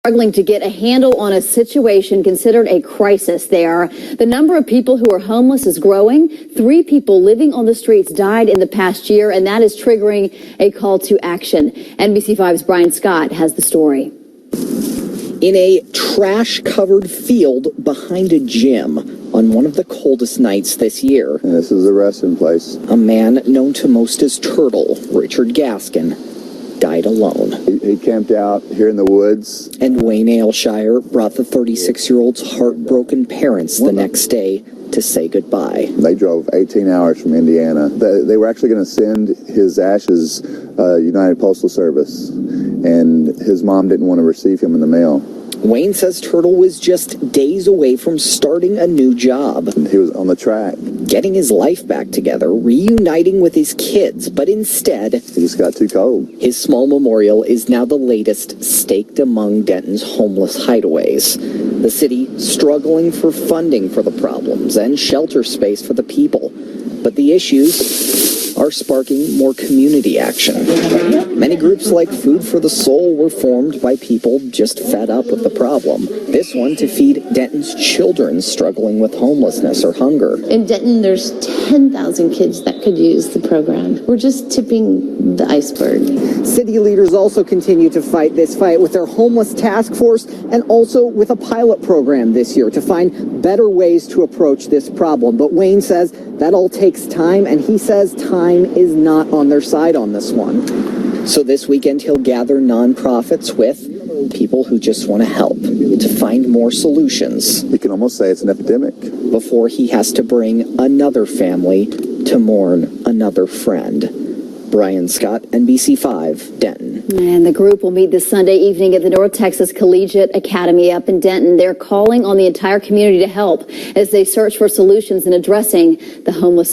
Struggling to get a handle on a situation considered a crisis there. The number of people who are homeless is growing. 3 people living on the streets died in the past year, and that is triggering a call to action. NBC5's Brian Scott has the story. In a trash-covered field behind a gym on one of the coldest nights this year. And this is a resting place. A man known to most as Turtle, Richard Gaskin, died alone. He camped out here in the woods. And Wayne Aylshire brought the 36-year-old's heartbroken parents the next day to say goodbye. They drove 18 hours from Indiana. They were actually going to send his ashes United Postal Service, and his mom didn't want to receive him in the mail. Wayne says Turtle was just days away from starting a new job. He was on the track. Getting his life back together, reuniting with his kids, but instead, He just got too cold. his small memorial is now the latest staked among Denton's homeless hideaways. The city struggling for funding for the problems and shelter space for the people. But the issues are sparking more community action. Many groups like Food for the Soul were formed by people just fed up with the problem. This one to feed Denton's children struggling with homelessness or hunger. In Denton, there's 10,000 kids that could use the program. We're just tipping the iceberg. City leaders also continue to fight this fight with their homeless task force and also with a pilot program this year to find better ways to approach this problem. But Wayne says that all takes time, and he says time is not on their side on this one. So this weekend he'll gather nonprofits with people who just want to help to find more solutions. You can almost say it's an epidemic. Before he has to bring another family to mourn another friend. Brian Scott, NBC5, Denton. And the group will meet this Sunday evening at the North Texas Collegiate Academy up in Denton. They're calling on the entire community to help as they search for solutions in addressing the homeless